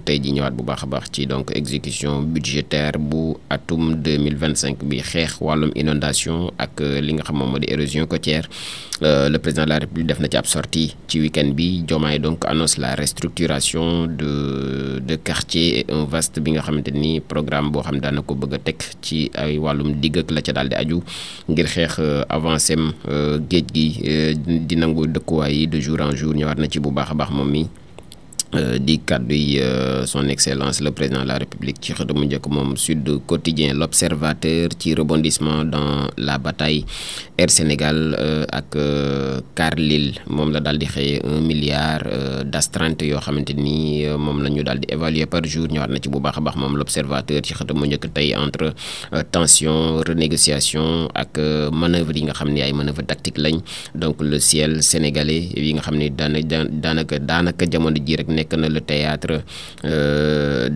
tey ji ñëwaat bu baax a baax ci donc exécution budgétaire bu atum 2025 bi xeex wàllum inondation ak li nga xam moom moo di érosion côtière. Le président de la République def na ci ab sortie ci week-end bi. Diomaye donc annonce la restructuration de quartier et un vaste bi nga xamante ni programme boo xam daana ko bëgg a teg ci ay wàllum digg ak la ca daal di aju ngir xeex avancé am géej gi di nangu dëkkuwaay yi de jour en jour ñëwaat na ci bu baax a baax moom mi di kàddu yi son excellence le président de la république ci xëtu mu njëkk moom Sud Quotidien. L'Observateur ci rebondissement dans la bataille Air Sénégal ak Carlyle moom la daal di xëye 1 milliard d'astreinte yoo xamante ni moom la ñu daal di évaluer par jour ñëwaat na ci bu baax a baax moom L'Observateur ci xëtu mu njëkk tey entre tension renégociation ak manœuvre yi nga xam ni ay manœuvre tactique lañ. Donc le ciel sénégalais yi nga xam ni daanaka jamono ji rek nekk na le théâtre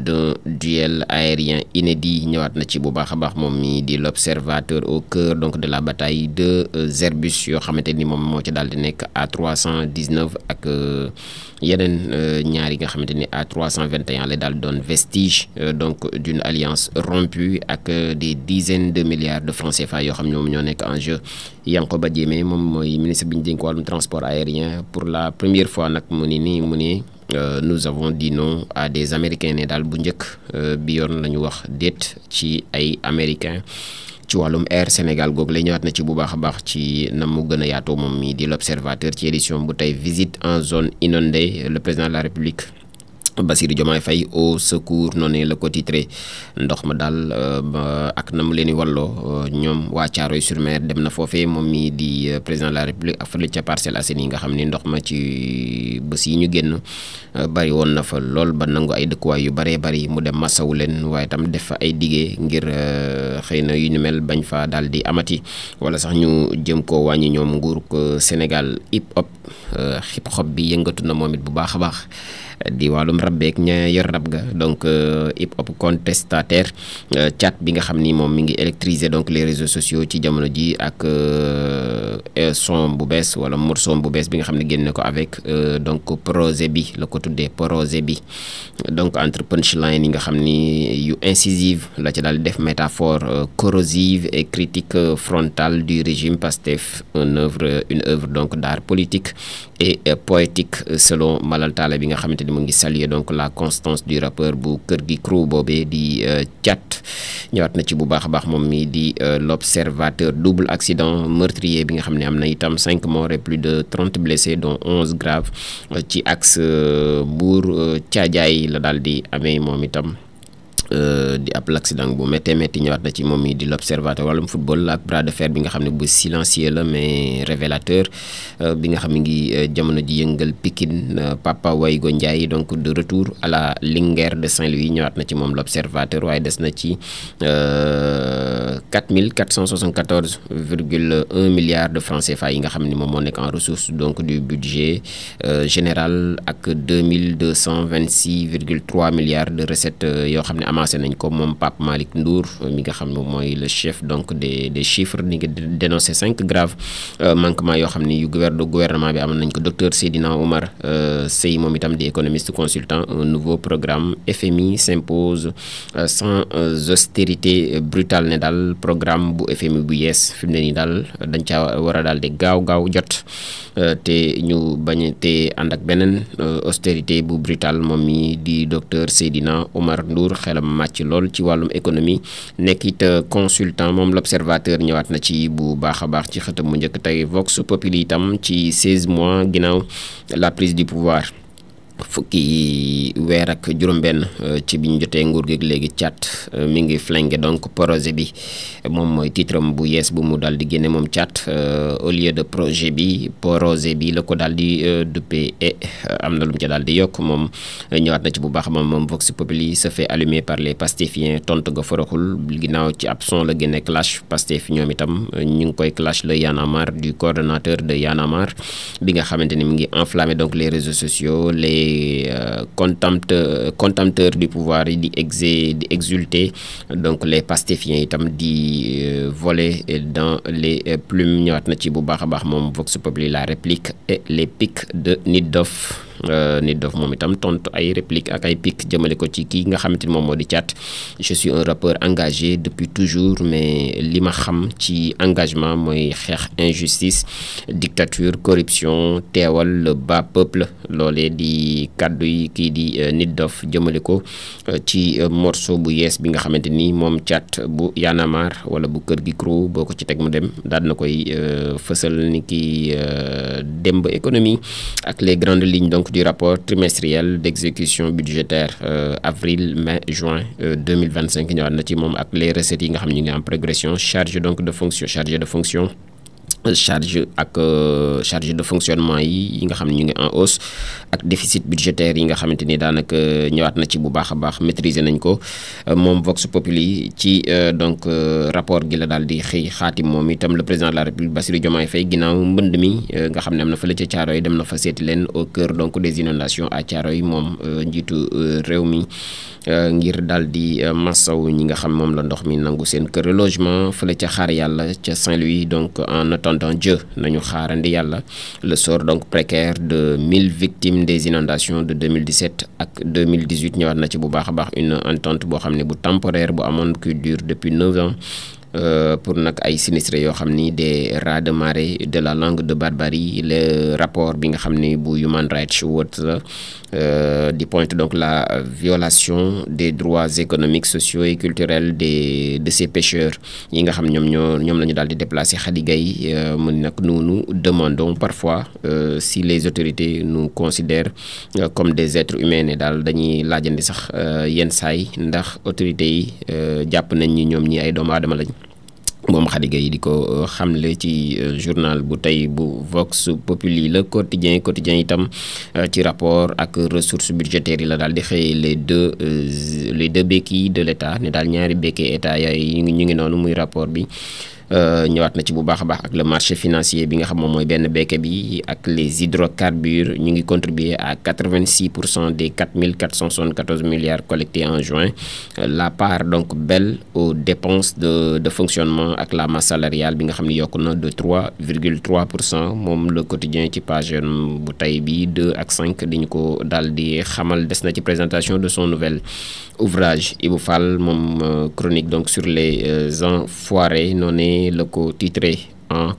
d'un duel aérien inédit ñëwaat na ci bu baax a baax moom mi di L'Observateur au cœur donc de la bataille de Airbus yoo xamante ni moom moo ci daal di nekk A319 ak yeneen ñaar yi nga xamante ni A321 la daal doon vestige donc d'une alliance rompue ak des dizaines de milliards de francs CFA yoo xam ñoom ñoo nekk en jeu. Yankhoba Diémé moom mooy ministre bi ñu dénk wàllum transport aérien pour la première fois nag mu ni nous avons dit non à des américains ne daal bu njëkk bi yoon la ñu wax déet ci ay américains ci wàllum Air Sénégal googu la ñëwaat na ci bu baax a baax ci na mu gën a yaatoo moom mi di L'Observateur ci édition bu tey visite en zone inondée le président de la République Bassirou Diomaye Faye au secours noonu la ko titré ndox ma daal ak na mu leen di walloo ñoom waa Thiaroye-sur-Mer dem na foofee moom mi di président de la République ak fële ca Parcelles Assainies yi nga xam ni ndox ma ci bés yi ñu génn bari woon na fa lool ba nangu ay dëkkuwaay yu baree bari mu dem masawu leen waaye tam def fa ay diggé ngir xëy na yu ñu mel bañ fa daal di amati wala sax ñu jëm koo wàññi ñoom nguur ko Sénégal hip hop bi yëngatu na moom it bu baax a baax. Di wàllum rab beeg ña yor rab ga donc hip hop contestataire chat bi nga xam ni moom mi ngi électriser donc les réseaux sociaux ci jamono ji ak son bu bees wala morceau bu bees bi nga xam ne génne ko avec donc projet bi la ko tuddee projet bi donc entre punchline yi nga xam ni yu incisive la ci daal def métaphore corrosive et critique frontale du régime Pastef une œuvre donc d'art politique et poétique selon Malal Talla bi nga xamante ni mu ngi saluer donc la constance du rappeur bu kër gi crew boobee di Thiat ñëwaat na ci bu baax a baax moom mi di L'Observateur. Double accident meurtrier bi nga xam ne am na itam 5 morts et plus de 30 blessés dont 11 graves ci axe Mbour Thiadiaye la daal di amee moom itam di ab l'accident bu méttee métti ñëwaat na ci moom mi di L'Observateur. Wàllum football ak bras de fer bi nga xam ne bu silencieux la mais révélateur bi nga xam ne ngi jamono ji yëngal Pikine Papa Waygo Ndiaye donc de retour à la Linguère de Saint-Louis ñëwaat na ci moom L'Observateur waaye des na ci 4474,1 milliards de francs CFA yi nga xam ni moom moo nekk en ressources donc du budget général ak 2226,3 milliards de recettes yoo xam ne amassé nañ ko moom Pape Malick Ndour mi nga xam ne mooy le chef donc des chiffres ni nga dénoncé 5 graves manquements yoo xam ni yu gouvernement bi amoon nañ ko. Docteur Seydina Omar Sey moom itam di économiste consultant. Un nouveau programme FMI s'impose sans austérité brutale ne daal programme bu FMI bu yees fi mu ne nii daal dañ caa war a daal di gaaw jot te ñu bañ te ànd ak beneen austérité bu brutale moom mi di docteur Seydina Omar Ndour xelam màcc lool ci wàllum économie nekk it consultant moom L'Observateur ñëwaat na ci bu baax a baax ci xëtam mu njëkk tey Vox Populi itam ci 16 mois ginnaaw la prise du pouvoir fukki weer ak juróom-benn ci bi ñu jotee nguur gi léegi Thiat mi ngi flingué donc projet bi moom mooy titre am bu yees bu mu daal di génne moom Thiat au lieu de projet bi la ko daal di duppee am na lu mu ca daal di yokk moom ñëwaat na ci bu baax moom Vox Populi se fait allumer par les pastefiens tontu ga foroxul ginnaaw ci ab son la génne clash Pastef ñoom itam ñu ngi koy clash le Y'en a marre du coordonnateur de Y'en a marre bi nga xamante ni mu ngi enflammé donc les réseaux sociaux les contempteurs du pouvoir yi di exulter donc les pastefiens itam di voler dans les plumes ñëwaat na ci bu baax a baax moom Vox Populi la réplique et les pics de Nit Doff Nit Doff moom itam tontu ay réplique ak ay pic jëmale ko ci kii nga xamante ni moom moo di Thiat. Je suis un rappeur engagé depuis toujours mais li ma xam ci engagement mooy xeex injustice dictature corruption teewal le bas peuple loolee di kàddu yi kii di Nit Doff jëmale ko ci morceau bu yees bi nga xamante ni moom Thiat bu Y'en a marre wala bu kër gi crew boo ko ci teg mu dem daal na koy fësal ni ki démb économie ak les grandes lignes donc du rapport trimestriel d'exécution budgétaire avril mai juin 2025 ñëwaat na ci moom ak les recettes yi nga xam ñu ngi en progression charge donc de fonction charge de fonction charge de fonctionnement yi nga xam ne ñu ngi en hausse ak déficit budgétaire yi nga xamante ni daanaka ñëwaat na ci bu baax a baax maîtriser nañ ko moom Vox Populi ci donc rapport gi la daal di xëy xaatim moom itam le président de la République Bassirou Diomaye Faye ginnaaw mbënd mi nga xam ne am na fële ca Thiaroye dem na fa seeti leen au cœur donc des inondations à Thiaroye moom njiitu réew mi ngir daal di massaw ñi nga xam moom la ndox mi nangu seen kër logement fële ca xaar yàlla ca Saint-Louis donc en attendant Dieu nañu xaarandi yàlla le sort donc précaire de 1000 victimes des inondations de 2017 ak 2018 ñëwaat na ci bu baax a baax une entente boo xam ne bu temporaire bu amoon qui dure depuis 9 ans pour nag ay sinistrés yoo xam ni des raz de marée de la langue de barbarie le rapport bi nga xam ni bu Human Rights Watch la di pointe donc la violation des droits économiques sociaux et culturels de ces pêcheurs yi nga xam ñoom la ñu daal di déplacer Khady Gaye mu nag nous demandons parfois si les autorités nous considèrent comme des êtres humains ne daal dañuy laajandi sax yenn saay ndax autorités yi jàpp nañ ñi ñoom ñi ay doomu aadama lañ. moom Khady Gaye di ko xamle ci journal bu tey bu Vox Populi le quotidien itam ci rapport ak ressources budgétaires yi la daal di xëy les deux béquilles de l'État ne daal ñaari béquilles état yooyu ñu ngi noonu muy rapport bi ñëwaat na ci bu baax a baax ak le marché financier bi nga xam moom mooy benn béquille bi ak les hydrocarbures ñu ngi contribuer à 86% des 4474 milliards collectés en juin la part donc belle aux dépenses de fonctionnement ak la masse salariale bi nga xam ne yokk na de 3,3% moom le quotidien ci page bu tey bi 2 ak 5 diñu ko daal di xamal des na ci présentation de son nouvel ouvrage Ibou Fall moom chronique donc sur les enfoirés noonu la ko titré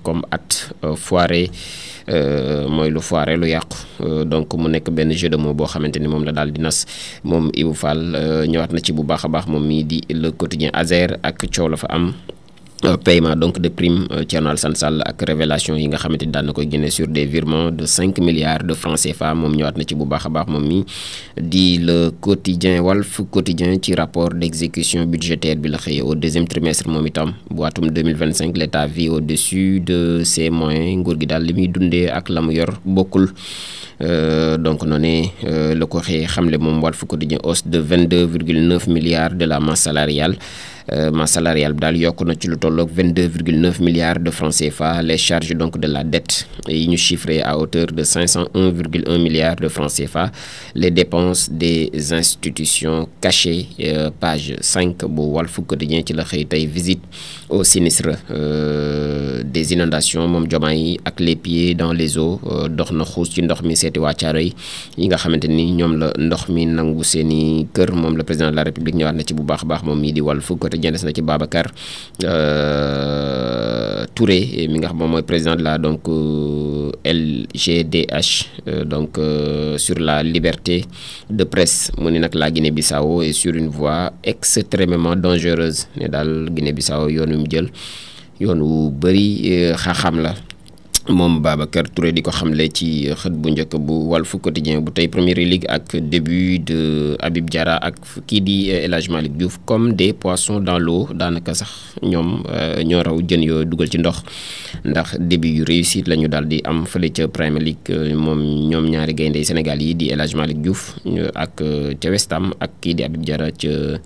comme at foiré mooy lu foiré lu yàqu donc mu nekk benn jeu de mots boo xamante ni moom la daal di nas moom Ibou Fall ñëwaat na ci bu baax a baax moom mii di le quotidien Azer ak coow la fa am paiement donc de prime Thierno Alassane Sall ak révélation yi nga xamante ni daan na koy génne sur des virements de 5 milliards de francs CFA moom ñëwaat na ci bu baax a baax moom mi di le quotidien Walf Quotidien ci rapport d'exécution budgétaire bi la xëyee au deuxième trimestre moom itam bu atum 2025 l'État vit au-dessus de ses moyens nguur gi daal li muy dundee ak la mu yor bokkul donc noonu la ko xëyee xamle moom Walf Quotidien hausse de 22,9 milliards de la masse salariale masse salariale bi daal yokk na ci lu tolloog 22,9 milliards de francs CFA les charges donc de la dette yi ñu chiffré à hauteur de 501,1 milliards de francs CFA les dépenses des institutions cachées page 5 bu Walf Quotidien ci la xëy tey visite au sinistre des inondations moom Diomaye ak les pieds dans les eaux dox na xuus ci ndox mi seeti waa Thiaroye yi nga xamante ni ñoom la ndox mi nangu seeni kër moom le président de la République ñëwaat na ci bu baax a baax moom mii di Walf Quotidien des na ci Babacar Touré mi nga xam moom mooy président de la donc LGDH donc sur la liberté de presse mu ni nag la Guinée-Bissau est sur une voie extrêmement dangereuse ne daal Guinée-Bissau yoon wi mu jël yoon wu bëri xaaxam la moom Babacar Touré di ko xamle ci xët bu njëkk bu Walf Quotidien bu tey Première Ligue ak début de Habib Diarra ak kii di El Hadj Malick Diouf comme des poissons dans l'eau daanaka sax ñoom ñoo raw jën yoo dugal ci ndox ndax début yu réussite la ñu daal di am fële ca Premier League moom ñoom ñaari gaynde Sénégal yi di El Hadj Malick Diouf ak ca West Ham ak kii di Habib Diarra ca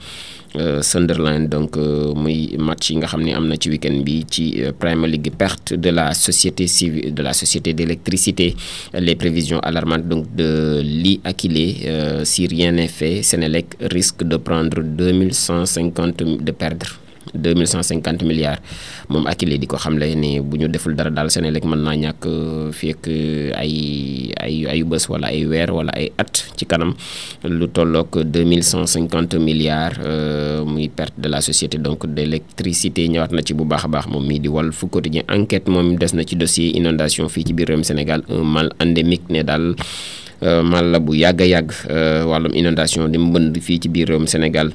Sunderland donc muy match yi nga xam ne am na ci week-end bi ci Premier League perte de la société civile de la société d'électricité les prévisions alarmantes donc de l'Aquilée si rien n'est fait Sénélec risque de prendre 2150 de perdre 2150 milliards moom Akilee di ko xamle ne bu ñu deful dara daal Senelec mën naa ñàkk fii ak ay bés wala ay weer wala ay at ci kanam lu tollook 2150 milliards muy perte de la société donc d'électricité ñëwaat na ci bu baax a baax moom mii di Walf Quotidien. Enquête moom des na ci dossier inondation fii ci biir réewum Sénégal un mal endémique ne daal mal la bu yàgg a yàgg wàllum inondation di mbënd fii ci biir réewum Sénégal.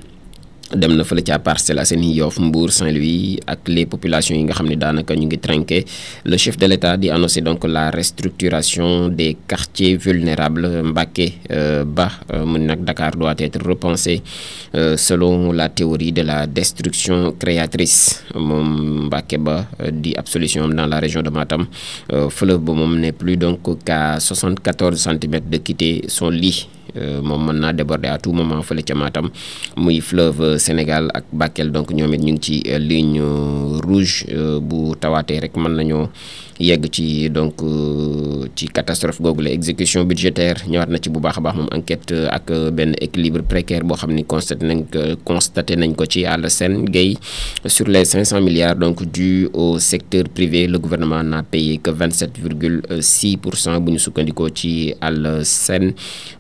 dem na fële ca Parcelles Assainies, Yoff, Mbour, Saint-Louis ak les populations yi nga xam ne daanaka ñu ngi trinqué. Le chef de l'État di annoncer donc la restructuration des quartiers vulnérables. Mbacké Ba mu nag Dakar doit être repensé selon la théorie de la destruction créatrice. moom Mbacké Ba di ab solution dans la région de Matam. Fleuve ba moom n'est plus donc qu'à 74 centimètres de quitter son lit. moom mën naa déborder à tout moment fële ca Matam muy fleuve Sénégal ak Bakel donc ñoom it ñu ngi ci ligne rouge bu tawaatee rek mën nañoo yegg ci donc ci catastrophe googu la. Exécution budgétaire ñëwaat na ci bu baax a baax moom enquête ak benn équilibre précaire boo xam ni constaté nañ ko ci Alassane Gueye. Sur les 500 milliards donc dus au secteur privé, le gouvernement n'a payé que 27,6% bu ñu sukkandikoo ci Alassane.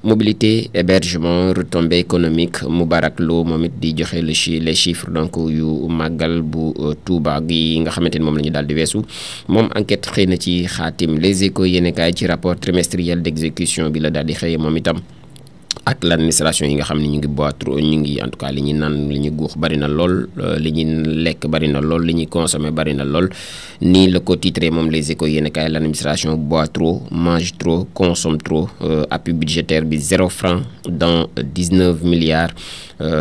Mobilité, hébergement, retombées économiques, Moubarak Lo moom it di joxe les chiffres donc yu màggal bu Touba gi nga xamante ni moom la ñu daal di weesu. moom enquête xëy na ci xaatim. Les Échos yéenekaay ci rapport trimestriel d'exécution bi la daal di xëyee moom itam. ak l'administration yi nga xam ne ñu ngi boitre ñu ngi en tout cas li ñuy naan li ñuy guux bari na lool li ñuy lekk bari na lool li ñuy consommer bari na lool nii la ko titré moom Les Échos yéen kaay l'administration boit trop, mange trop, consomme trop. Appui budgétaire bi 0 franc dans 19 milliards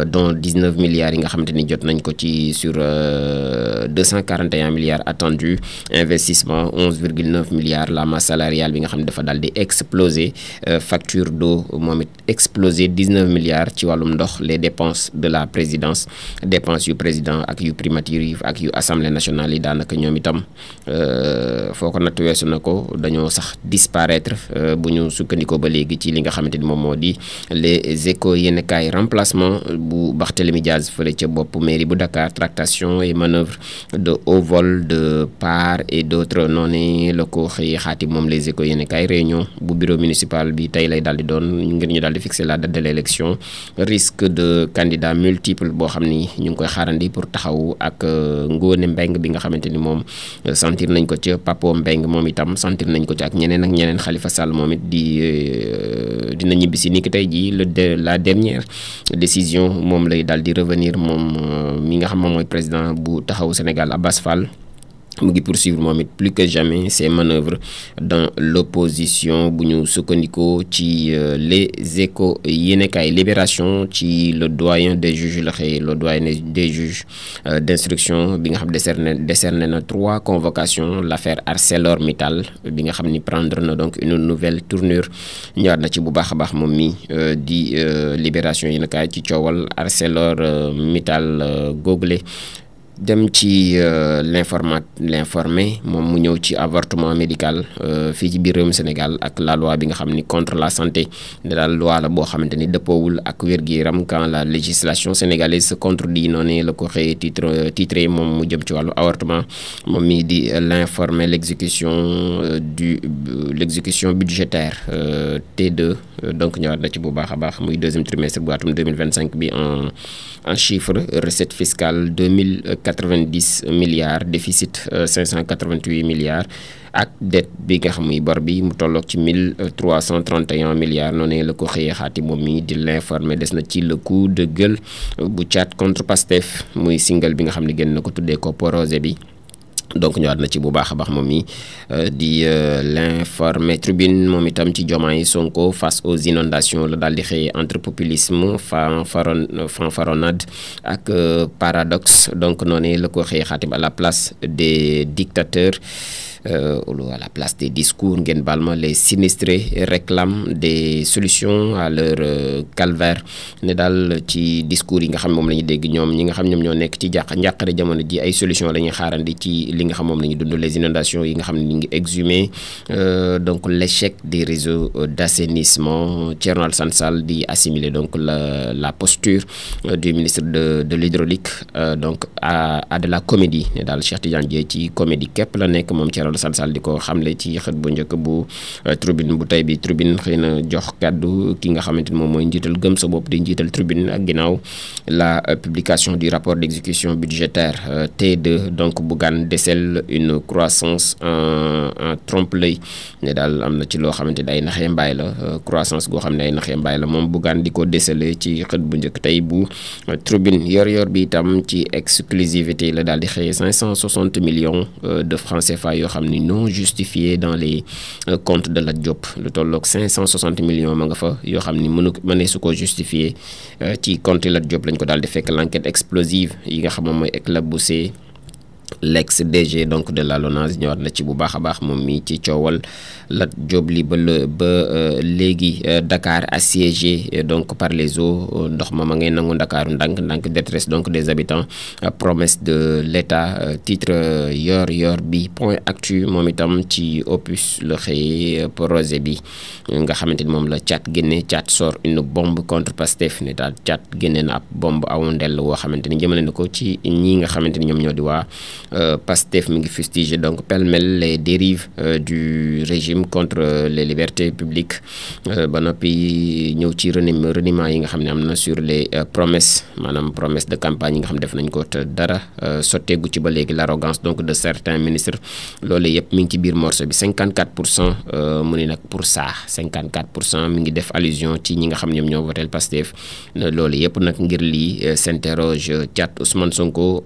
dont 19 milliards yi nga xamante ni jot nañ ko ci sur 241 milliards attendus. Investissement 11,9 milliards. La masse salariale bi nga xam ne dafa daal di exploser. Facture d'eau moom it explosé 19 milliards ci wàllum ndox. Les dépenses de la présidence, dépenses yu président ak yu primature yi ak yu assemblée nationale yi daanaka ñoom itam foo ko natt weesu na ko dañoo sax disparaître bu ñu sukkandikoo ba léegi ci li nga xamante ni moom moo di Les Échos yenn kaay. Remplacement bu Barthélémy Diaz fële ca bopp mairie bu Dakar. Tractation et manœuvre de haut vol de part et d'autres noonu la ko xëy xaati moom Les Échos yenn kaay. Réunion bu bureau municipal bi tey lay daal di doon ngir ñu daal di fixer la date de l'élection. Risque de candidat multiple boo xam ni ñu ngi koy xaarandi pour taxaw ak Ngone Mbeng bi nga xamante ni moom sentir nañ ko ca. Papo Mbeng moom itam sentir nañ ko ci ak ñeneen Khalifa Sall moom it dina ñibbisi ni ki tey jii la dernière décision moom lay daal di revenir moom mi nga xam moom mooy président bu taxaw Sénégal Abbas Fall. mu ngi poursuivre moom it plus que jamais ses manœuvres dans l'opposition bu ñu sukkandikoo ci Les Échos yéenekaay. Libération ci le doyen des juges la xëy. le doyen des juges d'instruction bi nga xam décerné na 3 convocations. L'affaire ArcelorMittal bi nga xam ni prendre na donc une nouvelle tournure ñëwaat na ci bu baax a baax moom mi di Libération yéenekaay ci coowal ArcelorMittal google. dem ci l'informé moom mu ñëw ci avortement médical fii ci biir réewum Sénégal ak la loi bi nga xam ni contre la santé daal loi la boo xamante ni dëppoowul ak wér-gu-yaram quand la législation sénégalaise se contredit noonu la ko xëyee titré moom mu jëm ci wàllu avortement moom mi di l'informé. L'exécution budgétaire T2 donc ñëwaat na ci bu baax a baax muy deuxième trimestre bu atum 2025 bi en chiffre. Recette fiscale 90 milliards. Déficit 588 milliards. ak dette bi nga xam muy bor bi mu tolloog ci 1331 milliards noonu la ko xëyee xaati moom mi di l'informé. des na ci le coup de gueule bu Thiat contre Pastef muy single bi nga xam ne génn na ko tuddee ko Porosé bi. donc ñëwaat na ci bu baax a baax moom mi di l'informé. Tribune moom itam ci Diomaye Sonko face aux inondations la daal di xëy entre populisme fanfaronnade ak paradoxe donc noonu la ko xëy xaatim à la place des dictateurs. à la place des discours ngeen baal ma les sinistrés réclament des solutions à leur calvaire ne daal ci discours yi nga xam moom la ñuy dégg ñoom ñi nga xam ñoom ñoo nekk ci njàqare jamono ji ay solution la ñuy xaarandi ci li nga xam moom la ñuy dund les inondations yi nga xam ne ñu ngi exhumer donc l'échec des réseaux d'assainissement. Thierno Alassane Sall di assimiler donc la posture du ministre de l'hydraulique donc à de la comédie ne daal Cheikh Tidiane Dièye ci comédie képp la nekk moom Thierno Alassane Sall di ko xamle ci xët bu njëkk bu tribune bu tey bi. Tribune xëy na jox kàddu ki nga xamante ni moom mooy njiital gëm sa bopp di njiital tribune ak ginnaaw la publication du rapport d'exécution budgétaire T2 donc Bougane décèle une croissance en trompe-l'œil ne daal am na ci loo xamante ni ay naxee mbaay la croissance goo xam ne ay naxee mbaay la moom Bougane di ko déceler ci xët bu njëkk tey bu tribune yor bi itam ci exclusivité la daal di xëyee 560 millions de francs CFA yoo xam ni non justifiés dans les comptes de Lat Diop lu tolloog 560 millions ma nga fa yoo xam ni mënee su ko justifier ci compte Lat Diop lañ ko daal di fekk l'enquête explosive yi nga xam moom mooy éclaboussé l'ex DG donc de la LONASE ñëwaat na ci bu baax a baax moom mi ci coowal Lat Diop li ba léegi Dakar assiégé donc par les eaux ndox ma ngay nangu Ndakaaru ndànk détresse donc des habitants promesse de l'État titre yor bi point actu moom itam ci opus la xëy projet bi nga xamante ni moom la Thiat génne. Thiat sort une bombe contre Pastef ne daal Thiat génne na ab bombe aw ndell woo xamante ni jëmale na ko ci ñi nga xamante ni ñoom ñoo di waa Pastef mi ngi fustiger donc pêle-mêle les dérives du régime contre les libertés publiques ba noppi ñëw ci reniement yi nga xam ne am na sur les promesses maanaam promesse de campagne yi nga xam ne def nañ ko te dara sotteegu ci ba léegi l'arrogance donc de certains ministres loolu yëpp mi ngi ci biir morceau bi 54% mu ni nag pour ça 54% mi ngi def allusion ci ñi nga xam ñoom ñoo votel Pastef loolu yëpp nag ngir lii s'interroge Thiat. Ousmane Sonko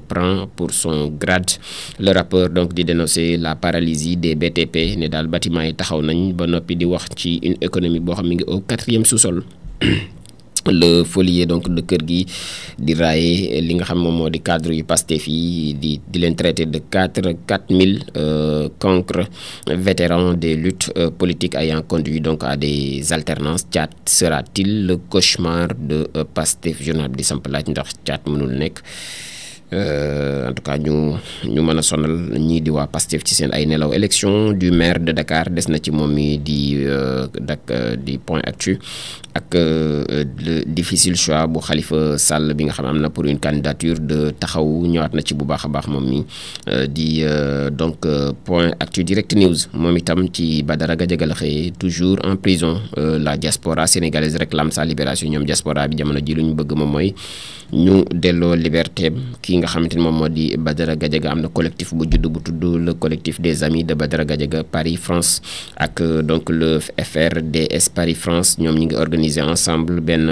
prend pour son grade. Le rappeur donc di dénoncer la paralysie des BTP ne daal bâtiment yi taxaw nañ ba noppi di wax ci une économie boo xam mi ngi au 4e sous-sol. Le folier donc de kër gi di raaye li nga xam moom moo di cadre yu Pastef yi di leen traité de 4000 cancres vétérans des luttes politiques ayant conduit donc à des alternances. Thiat sera-t-il le cauchemar de Pastef? journal bi di samp laaj ndax Thiat mënul nekk en tout cas ñu mën a sonal ñii di waa Pastef ci seen ay nelaw. Élection du maire de Dakar des na ci moom mi di point actu ak le difficile choix bu Khalifa Sall bi nga xam am na pour une candidature de taxaw ñëwaat na ci bu baax a baax moom mi di donc point actu direct news moom itam ci Badara Gadiaga la xëyee toujours en prison. La diaspora sénégalaise réclame sa libération. ñoom diaspora bi jamono ji lu ñu bëgg moom mooy ñu delloo liberté ki nga xamante ni moom moo di Badara Gadiaga. am na collectif bu judd bu tudd le collectif des amis de Badara Gadiaga Paris France ak donc le FRDS Paris France ñoom ñi ngi organiser ensemble benn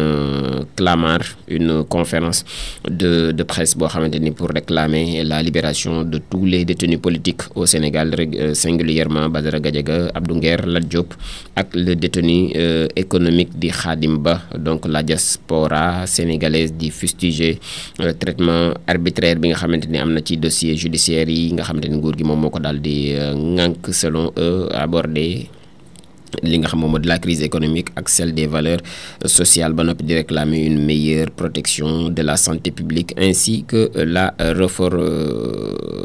clamart une conférence de presse boo xamante ni pour réclamer la libération de tous les détenus politiques au Sénégal singulièrement Badara Gadiaga, Abdou Nguer, Lat Diop ak le détenu économique di Khadim Ba. donc la diaspora sénégalaise di fustiger traitement arbitraire bi nga xamante ni am na ci dossier judiciaire yi nga xamante ni nguur gi moom moo ko daal di ŋànk selon eux aborder li nga xam moom de la crise économique ak celle des valeurs sociales ba noppi di réclamer une meilleure protection de la santé publique ainsi que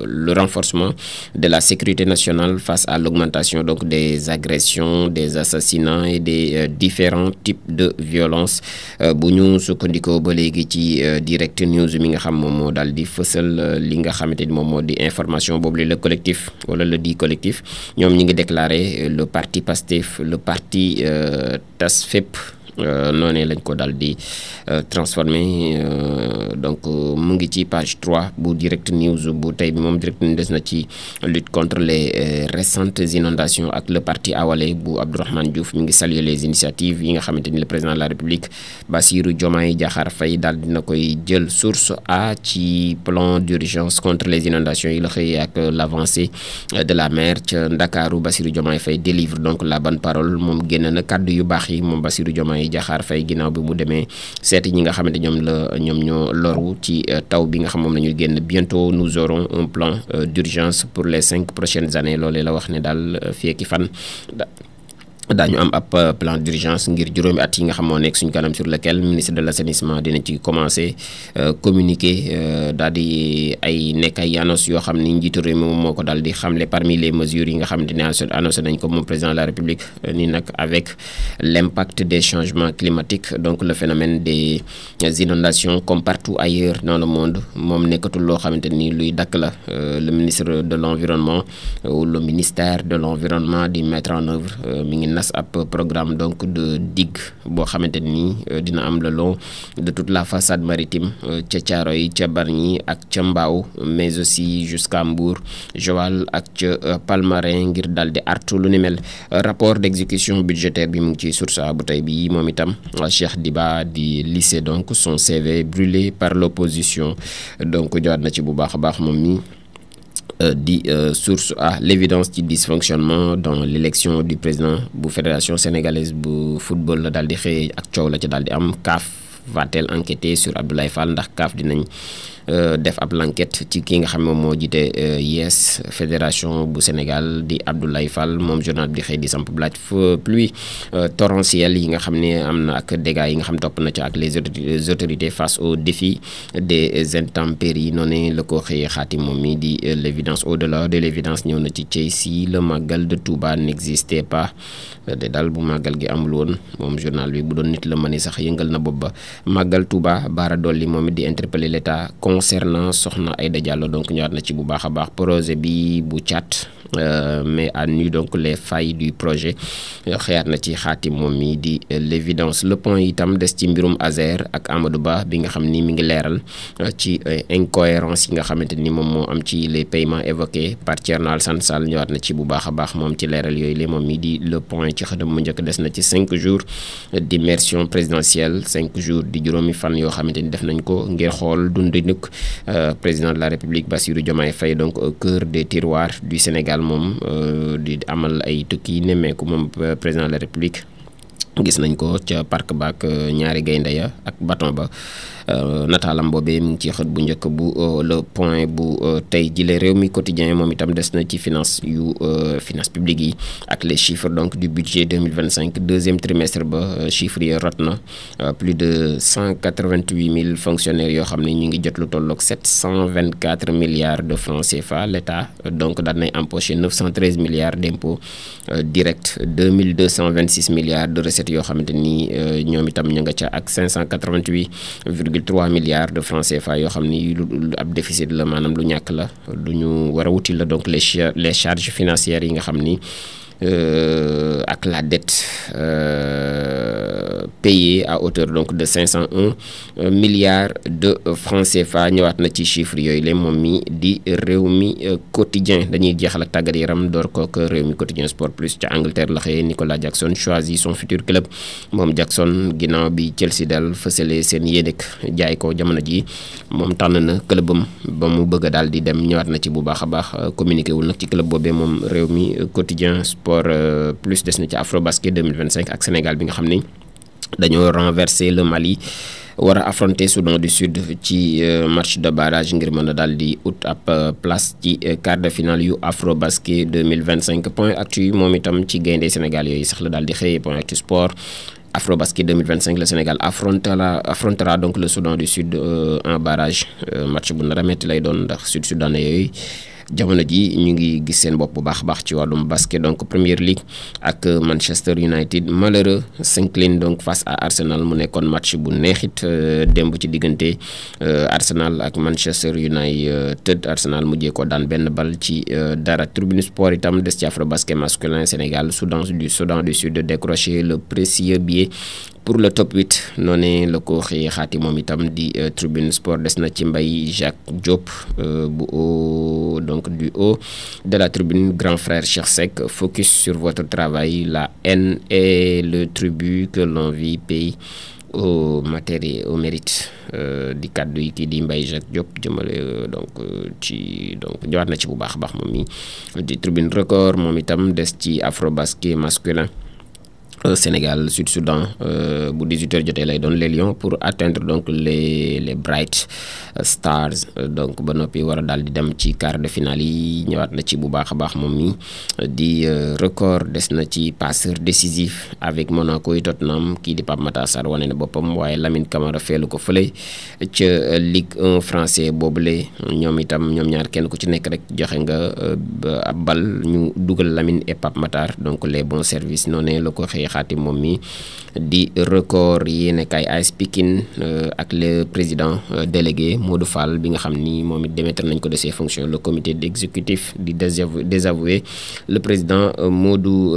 le renforcement de la sécurité nationale face à l'augmentation donc des agressions, des assassinats et des différents types de violences. bu ñu sukkandikoo ba léegi ci direct news mi nga xam moom moo daal di fësal li nga xamante ni moom moo di information boobu le collectif wala le dit collectif ñoom ñi ngi déclaré le parti Pastef le parti tas fépp noonee lañ ko daal di transformé donc mu ngi ci page 3 bu direct news bu tey bi moom direct news des na ci lutte contre les récentes inondations ak le parti Awalé bu Abdourahmane Diouf mi ngi saluer les initiatives yi nga xamante ni le président de la République Bassirou Diomaye Diakhar Faye daal dina koy jël source a ci plan d'urgence contre les inondations yi la xëy ak l'avancée de la mer ca Ndakaaru. Bassirou Diomaye Faye délivre donc la bonne parole moom génn na kàddu yu baax yi moom Bassirou Diomaye Diomaye Diakhar Faye ginnaaw bi mu demee seeti ñi nga xamante ñoom ñoo loru ci taw bi nga xam moom la ñu génn. Bientôt nous aurons un plan d'urgence pour les 5 prochaines années loolee la wax ne daal fii ak fan daañu am ab plan d'urgence ngir juróomi at yi nga xam moo nekk suñu kanam, sur lequel ministre de l'assainissement dina ci commencer communiquer daal di ay nekk ay annonce yoo xam ni njiitu réew mi moom moo ko daal di xamle. Parmi les mesures yi nga xam ne annoncé nañ ko moom président de la République ni nag avec l'impact des changements climatiques, donc le phénomène des inondations comme partout ailleurs dans le monde moom nekkatul loo xamante ni luy dakk la. Le ministre de l'environnement ou le ministère de l'environnement di mettre en œuvre mi ngi nas ab programme donc de digue boo xamante ni dina am le long de toute la façade maritime ca Thiaroye ca Bargny ak ca Mbao, mais aussi jusqu'à Mbour, Joal ak ca Palmarin ngir daal di artu lu ni mel. Rapport d'exécution budgétaire bi mu ngi ci source bu tey bi moom itam Cheikh Diba di lycée donc son CV brûlé par l'opposition, donc jowaat na ci bu baax a baax moom mi di source à l'évidence du dysfonctionnement dans l'élection du président bu fédération sénégalaise bu football la daal di xëy ak coow la ci daal di am. CAF va-t-elle enquêter sur Abdoulaye Fall, ndax CAF dinañ def ab l'enquête ci ki nga xam moom moo jiite YES fédération bu Sénégal di Abdoulaye Fall. Moom journal bi di xëy di samp laaj pluie torrentielle yi nga xam ne am na ak dégâts yi nga xam topp na ci ak les autorités face au défi des intempéries. noonu la ko xëyee xaati moom mi di l'évidence. Au-delà de l'évidence ñëw na ci cey si le màggal de Touba n'existait pas, de daal bu màggal gi amul woon. moom journal bi bu doon nit la mëni sax yëngal na bopp ba. màggal Touba Bara Dolly moom it di interpeller l'État concernant Soxna Aïda Diallo, donc ñëwaat na ci bu baax a baax. projet bi bu Thiat mais à nu donc les failles du projet xëyaat na ci xaati moom mi di l'évidence. Le point itam des ci mbirum Azer ak Amadou Ba bi nga xam ni mi ngi leeral ci incohérence yi nga xamante ni moom moo am ci les paiements évoqués par Thierno Alassane Sall. ñëwaat na ci bu baax a baax moom ci leeral yooyu la moom mi di le point ci xëdam mu njëkk. des na ci 5 jours d'immersion présidentielle, 5 jours di juróomi fan yoo xamante ni def nañ ko ngir xool dundinuk président de la République Bassirou Diomaye Faye, donc au cœur des tiroirs du Sénégal. moom di amal ay tukki nemmeeku moom président de la République. gis nañ ko ca parc baak ñaari gaynde ya ak bâton ba. nataalam boobee mu ngi ci xët bu njëkk bu le point bu tey jile. réew mi quotidien moom itam des na ci finance publique yi ak les chiffres donc du budget 2025 deuxième trimestre ba. chiffres yi rot na plus de 188 000 fonctionnaires yoo xam ne ñu ngi jot lu tolloog 724 milliards de francs CFA. l'État donc daan nay empoché 913 milliards d'impôts directs, 2226 milliards de recettes yoo xamante ni ñoom itam ñu nga ca ak 588,3 milliards de francs CFA yoo xam ni lu ab déficit la, maanaam lu ñàkk la, lu ñu war a wuti la. donc les charges financières yi nga xam ni ak la dette payée à hauteur donc de 501 milliards de francs CFA. ñëwaat na ci chiffres yooyu la moom mi di réew mi quotidien. dañuy jeexal ak tàggat yaram door kook réew mi quotidien sport plus ca Angleterre la xëyee. Nicolas Jackson choisit son futur club. moom Jackson ginnaaw bi Chelsea dal fësale seen yéenek jaay ko jamono ji moom tànn na clubam ba mu bëgg a daal di dem. ñëwaat na ci bu baax a baax communiqué wul nag ci club boobee moom réew mi quotidien sport plus. des na ci Afrobasket 2025 ak Sénégal bi nga xam ni dañoo renverser le Mali, war a affronter Soudan du Sud ci match de barrage ngir mën a daal di ut ab place ci quart de finale yu Afrobasket 2025. point actu moom itam ci gaynde Sénégal yooyu sax la daal di xëyee. point actu sport Afrobasket 2025 le Sénégal affrontera donc le Soudan du Sud en barrage. match bu nar a metti lay doon ndax sud-soudanais yooyu jamono ji ñu ngi gis seen bopp bu baax a baax ci wàllum basket. donc Premier League ak Manchester United malheureux s'incline donc face à Arsenal. mu nekkoon match bu neexit démb ci diggante Arsenal ak Manchester United. Arsenal mujjee ko daan benn bal ci dara. Tribune Sport itam des ci Afrobasket masculin. Sénégal Soudan du Sud décroché le précieux billet pour le top 8 noonu la ko xëyee xaati moom itam di Tribune Sport. des na ci Mbaye Jacques Diop bu haut donc du haut de la tribune. grand frère Cheikh Seck, focus sur votre travail, la haine et le tribut que l'envie paye au mérite. di kàddu yi kii di Mbaye Jacques Diop jëmale donc ci donc jowaat na ci bu baax a baax moom mi di Tribune Record moom itam des ci Afrobasket masculin. Sénégal Sud Soudan bu 18h jotee lay doon les Lions pour atteindre donc les Bright Stars donc ba noppi war a daal di dem ci quart de finale yi ñëwaat na ci bu baax a baax moom mi di record des na ci passeur décisif avec Monaco yi Tottenham kii di Pape Matar Sarr wane na boppam waaye Lamine Camara feelu ko fële ca Ligue 1 français boobule ñoom itam ñoom ñaar kenn ku ci nekk rek joxe nga ab bal ñu dugal Lamine et Pape Matar donc les bons services noonu la ko xëy xaati moom mi di record yéene kay AS Pikine ak le président délégué Modou Fall bi nga xam ni moom it démettre nañ ko de ses fonctions le comité d'exécutif di désavoué le président Modou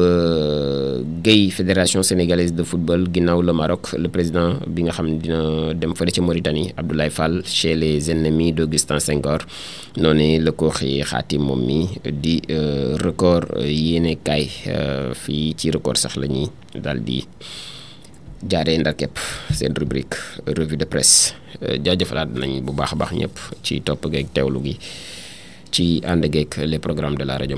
Gueye fédération sénégalaise de football ginnaaw le Maroc le président bi nga xam ne dina dem fële ci Mauritanie Abdoulaye Fall chez les ennemis d'Augustin Senghor noonu la ko xaati moom mi di record yéene kay fii ci record sax la ñuy daal di jaaree ndar képp seen rubrique revue de presse jaajëfalaat nañ bu baax a baax ñëpp ci topp geeg teewlu gi ci ànd geeg les programmes de la rajo